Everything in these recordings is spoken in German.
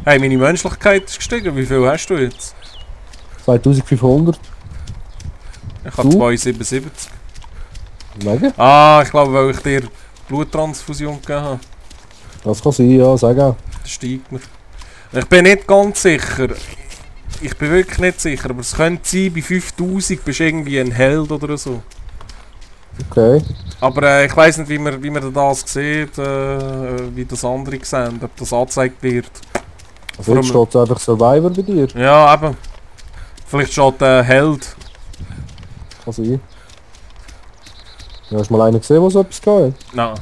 Hey, meine Menschlichkeit ist gestiegen. Wie viel hast du jetzt? 2500. Ich habe 277. Mega? Ah, ich glaube, weil ich dir Bluttransfusion gegeben habe. Das kann sein, ja, sag auch. Das steigt mir. Ich bin nicht ganz sicher. Ich bin wirklich nicht sicher, aber es könnte sein, bei 5000 bist du irgendwie ein Held oder so. Okay. Aber ich weiss nicht, wie man das sieht, wie das andere sehen, ob das angezeigt wird. Also jetzt steht einfach Survivor bei dir. Ja, eben. Vielleicht steht Held. Kann sein. Ja, hast du mal einen gesehen, der so etwas gehabt hat? Nein.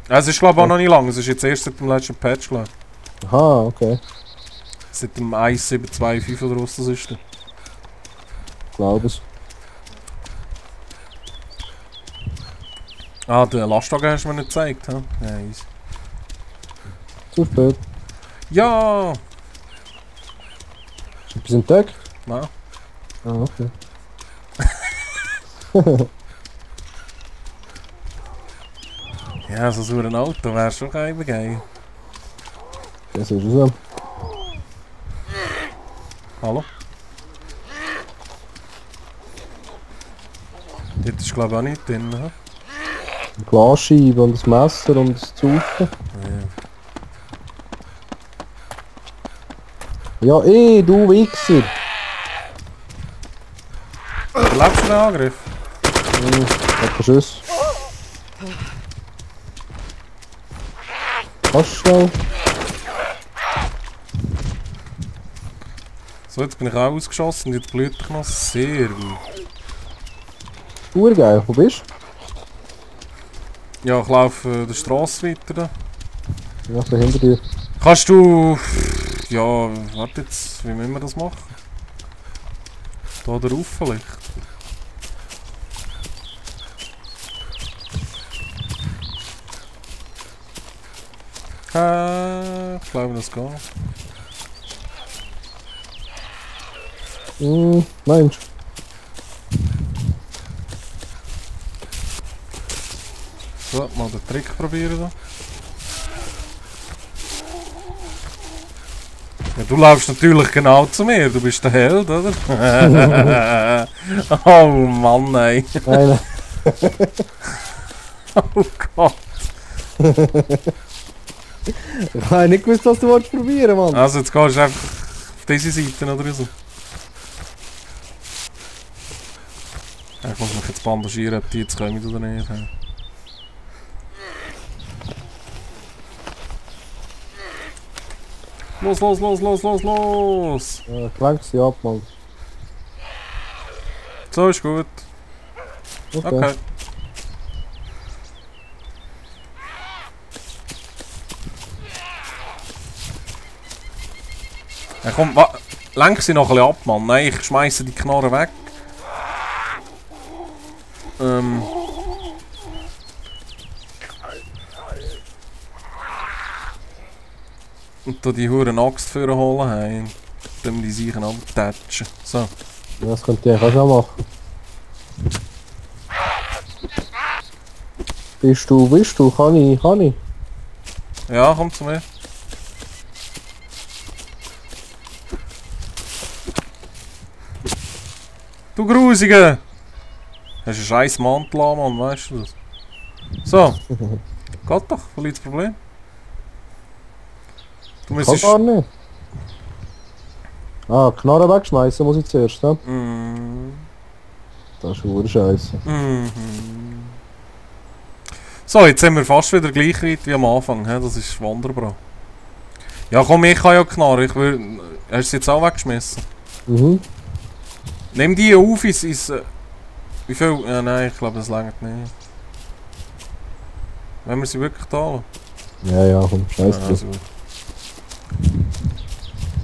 Es ist glaube ich auch noch nicht lang, es ist jetzt erst seit dem letzten Patch, glaube ich. Aha, okay. Seit dem 1.725 oder was das ist. Ich glaube es. Ah, den Lastwagen hast du mir nicht gezeigt, hä? Nice. Zu spät. Ja! Ist etwas entdeckt? Nein. Ah, okay. Ja, so ein Auto wäre schon geil. Das ist es so. Hallo? Dort ist glaube ich auch nicht drin, hä? Eine Glasscheibe und ein Messer und ein Zaufen. Ja, du Wichser! Lebst du den Angriff? Hat einen Schuss. Kannst du schnell? So, jetzt bin ich auch ausgeschossen und jetzt blüht ich noch sehr gut. Urgeil, wo bist Ja, ich laufe der Straße weiter. Da. du? Ja, da hinter dir. Kannst du... Ja, warte jetzt, wie müssen wir das machen? Da drauf vielleicht? Ich glaube, das geht. Meinst du? So, mal den Trick probieren da. Ja, du laufst natürlich genau zu mir, du bist der Held, oder? Oh Mann, ey. Nein, Oh Gott. ich habe nicht gewusst, was du probieren wolltest, Mann. Also jetzt gehst du einfach auf diese Seite oder so. Ja, ich muss mich jetzt bandagieren, ob die jetzt kommen oder nicht. Los! Ja, ich lenke sie ab, Mann. So ist gut. Okay. Ja, komm, lenk sie noch ein bisschen ab, Mann. Nein, ich schmeiße die Knarre weg. Und da die Huren Axt für holen haben. Dann die Seichen abtatschen. So. Ja, das könnte ich auch schon machen. Bist du? Kann ich? Ja, komm zu mir. Du Grusige! Hast einen scheiß Mantel an, Mann, weißt du das? So. Geht doch, wo liegt das Problem? Du Kann müsstest... gar nicht. Ah, Knarre wegschmeißen muss ich zuerst, ne? Das ist verdammt scheiße. So, jetzt sind wir fast wieder gleich weit wie am Anfang, he? Das ist wunderbar. Ja komm, ich kann ja Knarre, ich will... Hast du sie jetzt auch weggeschmissen? Nimm die auf ins... Wie viel? Ja, nein, ich glaube das reicht nicht. Wenn wir sie wirklich da lassen. Ja, komm, scheiß Ja, drauf. also.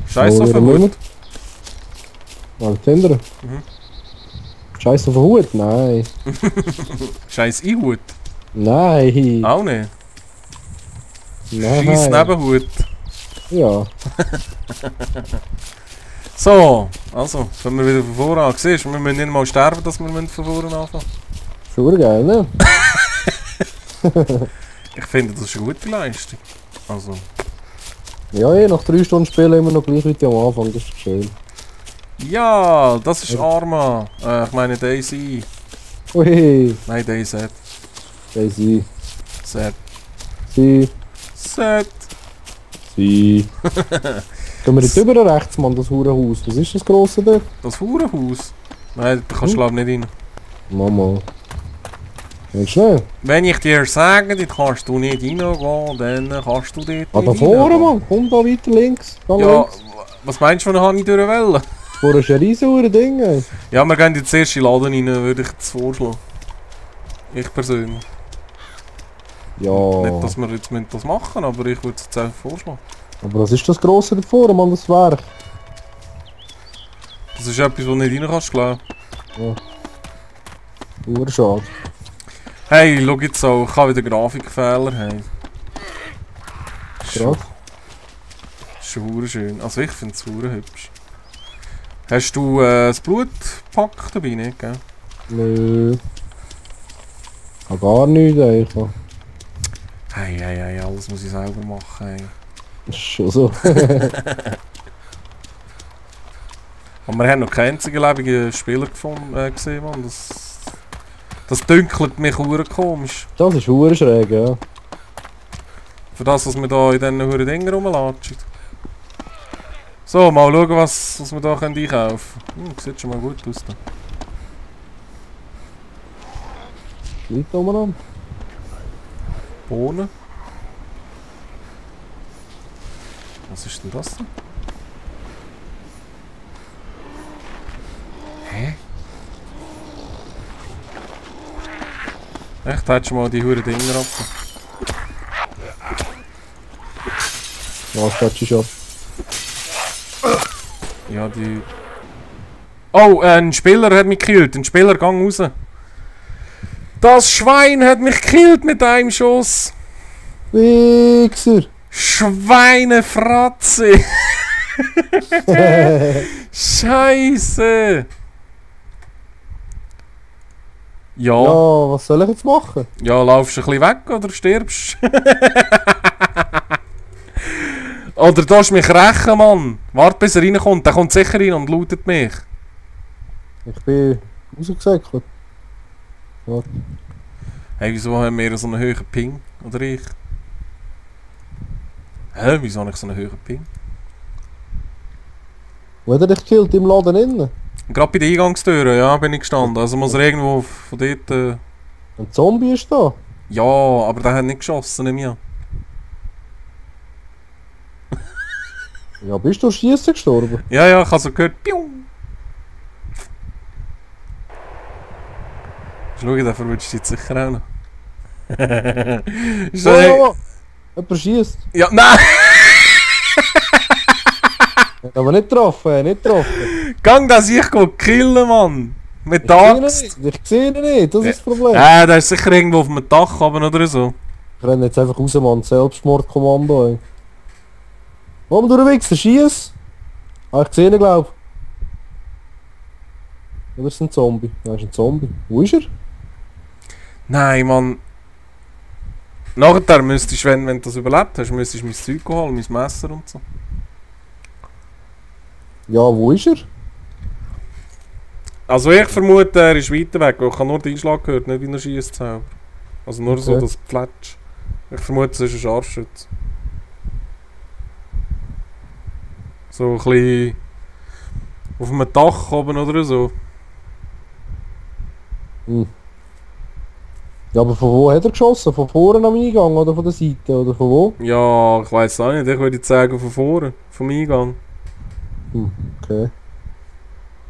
Scheiß auf den Hut. Mal hindern. Scheiß auf den Hut? Nein. Scheiß Einhut. Nein. Auch nicht. Nein. Scheiß Nebenhut. Ja. So, also, können wir wieder von vorne an. Siehst du, wir müssen nicht mal sterben, dass wir von vorne anfangen. Schon geil, ne? Ich finde, das ist eine gute Leistung. Also. Ja, nach 3 Stunden Spielen immer noch gleich wie am Anfang, das ist schön. Ja, das ist Arma. Ich meine Daisy. Ui, Nein, Daisy. Daisy. Set. Sie. Set. Sie. Gehen wir jetzt über rechts, Mann, das Hurenhaus. Was ist das grosse dort? Das Hurenhaus? Nein, da kannst du glaub nicht rein. Mama. Nicht schnell. Wenn ich dir sage, dort kannst du nicht reingehen, dann kannst du dort Ah, da nicht vorne, reingehen. Mann. Komm da weiter links. Geh Ja, links. was meinst du, von habe ich durchwählen? Vor ein riesen Ding, ey. Ja, wir gehen jetzt erst in den Laden rein, würde ich jetzt vorschlagen. Ich persönlich. Ja. Nicht, dass wir jetzt das machen, aber ich würde es jetzt einfach vorschlagen. Aber was ist das grosse da vorne, Mann, das Werk? Das ist etwas, wo du nicht rein kannst, glaube ich. Urschade. Hey, schau jetzt so, ich habe wieder Grafikfehler. Hey. Krass. Ist schon schön. Also ich finde es hübsch. Hast du das Blutpack dabei, nicht, gell? Nö. Ich hab gar nichts eigentlich. Hey, alles muss ich selber machen. Hey. Das ist schon so. Aber wir haben noch keinen einzigen lebenden Spieler gesehen, Mann. Das dünkelt mich verdammt komisch. Das ist verdammt schräg, ja. Für das, was wir da in diesen verdammten Dingen rumlatschen. So, mal schauen, was wir da einkaufen können. Sieht schon mal gut aus da. Leute umeinander. Bohnen. Was ist denn das da? Hä? Echt, hättest du mal die verdammten Dinger ab. Ja, das quatsch schon. Ja, die... Oh, ein Spieler hat mich gekillt. Ein Spieler, gang raus. Das Schwein hat mich gekillt mit einem Schuss. Wichser! Schweinefratze! Scheiße! Ja, Ja, was soll ich jetzt machen? ja, laufst du ein bisschen weg oder stirbst? Oder darfst du mich rächen, Mann? Warte bis er reinkommt, der kommt sicher rein und lootet mich. Ich bin rausgesäckelt. Warte. Hey, wieso haben wir so einen hohen Ping? Oder ich? Hä, wieso habe ich so einen hohen Ping? Wo hat er dich gekillt? Im Laden innen? Gerade bei der Eingangstür, ja, bin ich gestanden. Also muss er irgendwo von dort... Ein Zombie ist da. Ja, aber der hat nicht geschossen, nicht mehr. Ja, bist du schießen gestorben? Ja, ich habe so gehört. Piu! Schau, dafür würdest du jetzt sicher auch noch. Ist das nicht... Jemand schießt. Ja, nein! Hat aber nicht getroffen, nicht getroffen. Gang, dass ich killen, Mann! Mit Ich der sehe ihn Axt! nicht, ich sehe ihn nicht, das ist das Problem. Der ist sicher irgendwo auf dem Dach oben oder so. Ich renne jetzt einfach raus, Mann. Selbstmordkommando, ey. Warum du Wichser, schieß? Ah, ich sehe ihn, glaub. Oder ist ein Zombie? Ja, ist ein Zombie. Wo ist er? Nein, Mann. Nachher müsstest du, wenn du das überlebt hast, müsstest du mein Zeug holen, mein Messer und so. Ja, wo ist er? Also ich vermute, er ist weiter weg, weil ich habe nur den Einschlag gehört, nicht wie er schießt selber. Also nur so Okay. das Plätsch. Ich vermute, es ist ein Scharfschütze. So ein bisschen auf einem Dach oben oder so. Hm. Ja, aber von wo hat er geschossen? Von vorne am Eingang oder von der Seite? Oder von wo? Ja, ich weiß auch nicht, ich würde jetzt sagen von vorne, vom Eingang. Hm, okay.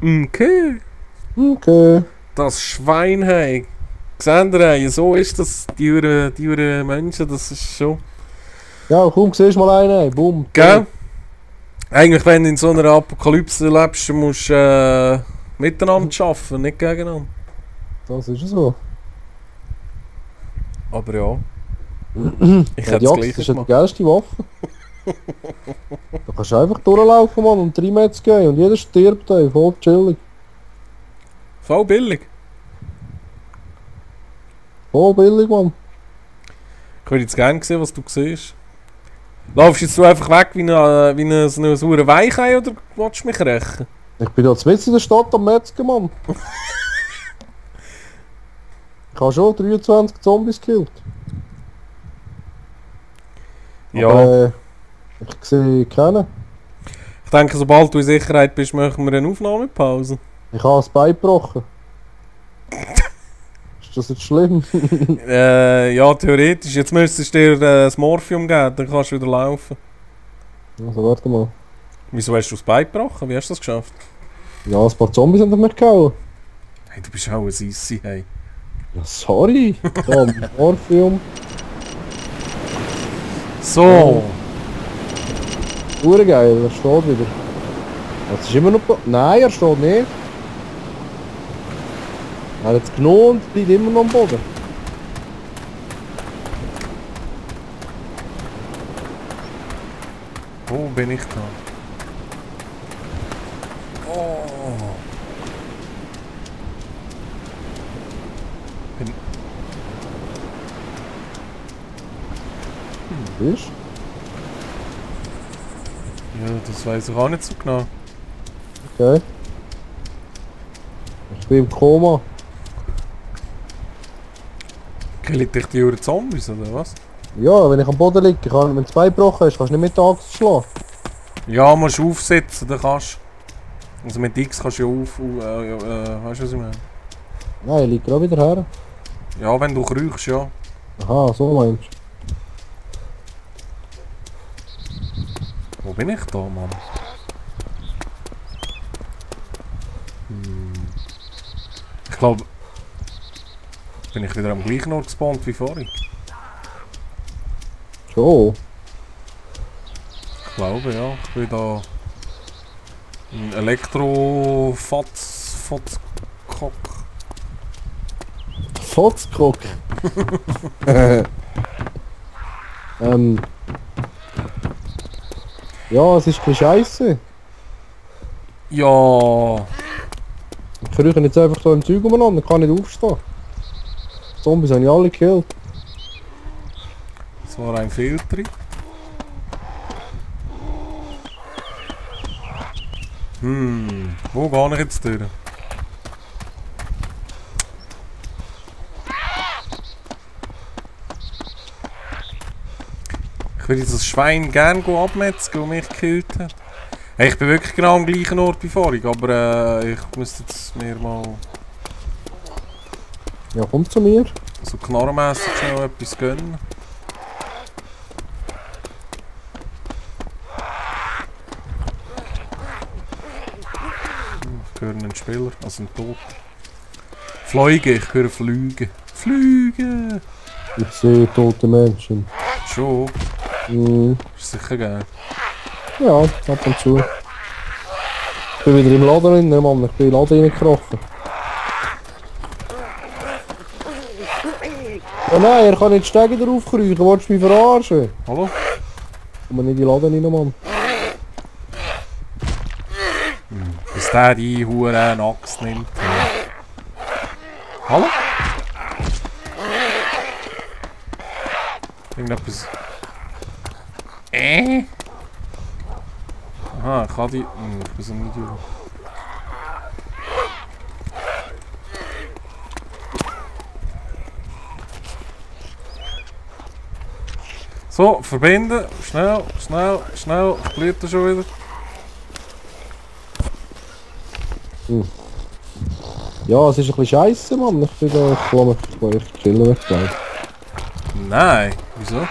Okay. Okay. Das Schwein, hey. Seht ihr, hey, so ist das, die Huren Menschen, das ist schon... Ja, komm, siehst mal einen, ey. Bumm. Gell? Eigentlich, wenn du in so einer Apokalypse lebst, musst du miteinander arbeiten, nicht gegeneinander. Das ist so. Aber ja. Ich Ja, hätte die es Axt gleich ist ja die gemacht. geilste Waffe. Da kannst du einfach durchlaufen, Mann, und 3 Meters gehen und jeder stirbt, ey. Voll chillig. Voll billig. Voll billig, Mann. Ich würde jetzt gerne sehen, was du siehst. Laufst jetzt du einfach weg wie ein saurer Weichei oder willst du mich rächen? Ich bin jetzt mitten in der Stadt am Metzgen, Mann. Ich habe schon 23 Zombies gekillt. Ja. Aber, ich sehe keinen. Ich denke, sobald du in Sicherheit bist, machen wir eine Aufnahmepause. Ich habe das Bein gebrochen. Ist das jetzt schlimm? Ja, theoretisch. Jetzt müsstest du dir das Morphium geben, dann kannst du wieder laufen. Also warte mal. Wieso hast du das Bein gebrochen? Wie hast du das geschafft? Ja, ein paar Zombies haben mich gehauen. Hey, du bist auch ein Sissi, hey. Ja, sorry. Ja, Morphium. So. Urgeil, er steht wieder. Das ist immer noch... Nein, er steht nicht. Er hat es genommen und liegt immer noch am Boden. Wo bin ich da? Oh. Siehst Ja, das weiß ich auch nicht so genau. du? Okay. Ich bin im Koma. Killt dich die Uhr Zombies oder was? Ja, wenn ich am Boden liege, wenn das Bein gebrochen ist, kannst du nicht mit der Axt schlagen. Ja, musst du aufsetzen, dann kannst du. Also mit X kannst du ja weißt du was ich meine? Nein, ich liege gerade wieder her. Ja, wenn du kriechst, ja. Aha, so meinst du. Wo bin ich da, Mann? Ich glaube... Bin ich wieder am gleichen Ort gespawnt wie vorhin? Schon. Ich glaube, ja. Ich bin da... Ein Elektro-Fotzkock. Fotzkrock. Ja, es ist ein bisschen scheisse. Ja... Ich krieche jetzt einfach hier im Zeug umeinander, kann nicht aufstehen. Die Zombies habe ich alle gekillt. Das war ein Filter. Wo gehe ich jetzt durch? Ich würde jetzt das Schwein gerne abmetzen, das mich gekillt hat. Hey, ich bin wirklich genau am gleichen Ort wie vorhin, aber ich müsste jetzt mir mal Ja, komm zu mir. so knarrenmässig schnell etwas gönnen. Ich höre einen Spieler, also einen Tod. Fliegen, ich höre Flüge. Flüge! Ich sehe tote Menschen. Schon, Mhm. ist sicher geil. Ja, ab und zu. Ich bin wieder im Laden drin, ne, Mann. Ich bin in den Laden reingekrochen. Oh nein, er kann nicht die Stege drauf kriechen. Wolltest du mich verarschen? Hallo? Komm mal nicht in den Laden rein, Mann. Bis der die Hure Axt nimmt. Hallo? Irgendetwas. Aha, ich kann die. Ich bin so ein Idiot. So, verbinden. Schnell, schnell, schnell. Blüht er schon wieder. Ja, es ist ein bisschen scheisse, Mann. Ich bin da, ich lasse mich chillen, ich glaube. Nein, wieso?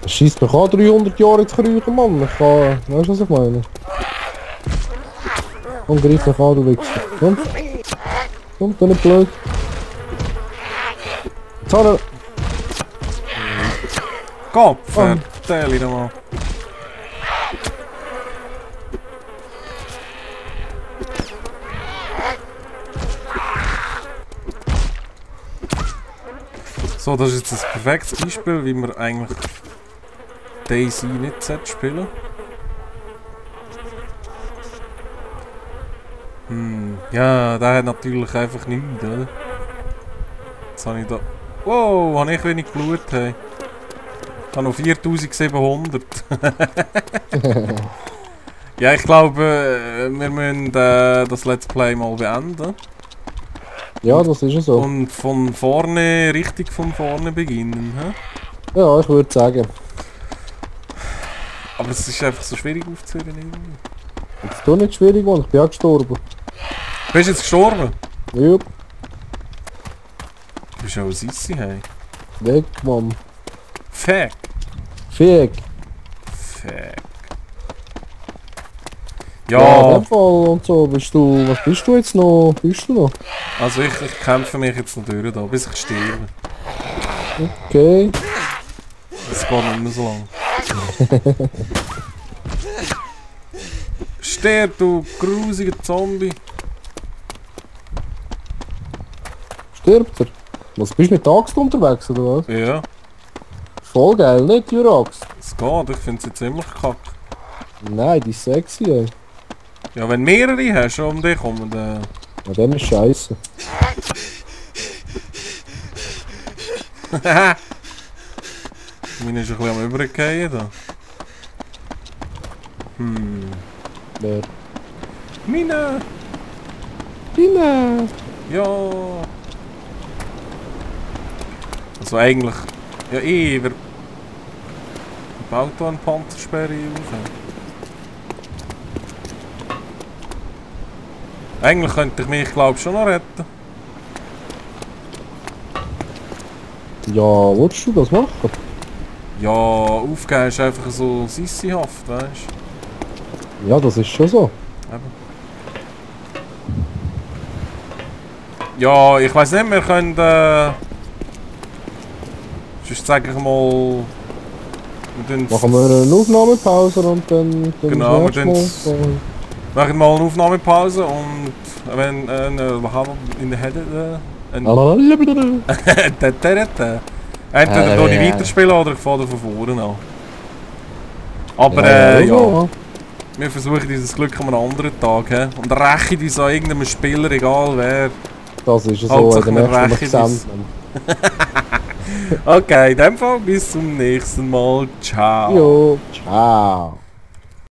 Es scheisst mich an, 300 Jahre zu kriechen, Mann. Ich kann... Weißt du, was ich meine? Komm, greif mich an, du Wichser. Komm. Komm, du nicht blöd. Jetzt hat er... Kopf, vertell ihn mal. So, das ist jetzt ein perfektes Beispiel, wie man eigentlich Daisy nicht spielen sollte. Ja, der hat natürlich einfach nichts, oder? Jetzt habe ich da... Wow, habe ich wenig Blut, hey. Ich habe noch 4700. Ja, ich glaube, wir müssen das Let's Play mal beenden. Ja, das ist ja so. Und von vorne, richtig von vorne beginnen. Hä? Ja, ich würde sagen. Aber es ist einfach so schwierig aufzuhören irgendwie. Jetzt doch nicht schwierig, Mann. Ich bin auch gestorben. Bist du jetzt gestorben? Jupp. Du bist ja auch Sissi, hey. Weg, Mann. Fuck. Fick. Fuck. Ja, in Ja, dem Fall und so. Bist du... Was bist du jetzt noch? Bist du noch? also ich kämpfe mich jetzt noch durch da, bis ich sterbe. Okay. Das geht nicht mehr so lang. Sterb, du grusiger Zombie. Stirbt er? Was, bist du mit der Axt unterwegs, oder was? Ja, Voll geil, nicht, Jurax? es geht, ich finde sie ziemlich kacke. Nein, die ist sexy, ey. Ja, wenn du mehrere hast, um dich kommen, dann... Ja, dann ist scheiße. Meine ist ein bisschen am Übergehen da. Wer? Meine! Dina! Ja! Also eigentlich... Ja wer baut da eine Panzersperre auf? Eigentlich könnte ich mich, glaube ich, schon noch retten. Ja, willst du das machen? Ja, aufgeben ist einfach so sissihaft, weißt du? Ja, das ist schon so. Eben. Ja, ich weiß nicht, wir können... sonst sage ich mal... Machen wir eine Aufnahmepause und dann Genau, das wir nächste Mal. machen mal eine Aufnahmepause und wenn wir haben in der Hände entweder noch nicht weiterspielen oder ich fahre von vorne an. Aber ja, wir versuchen dieses Glück an einem anderen Tag he? Und rächen uns an irgendeinem Spieler, egal wer. Das ist so, Hauptsache, der wir nächste rächen uns. Okay, in dem Fall bis zum nächsten Mal. Ciao. Jo, ciao.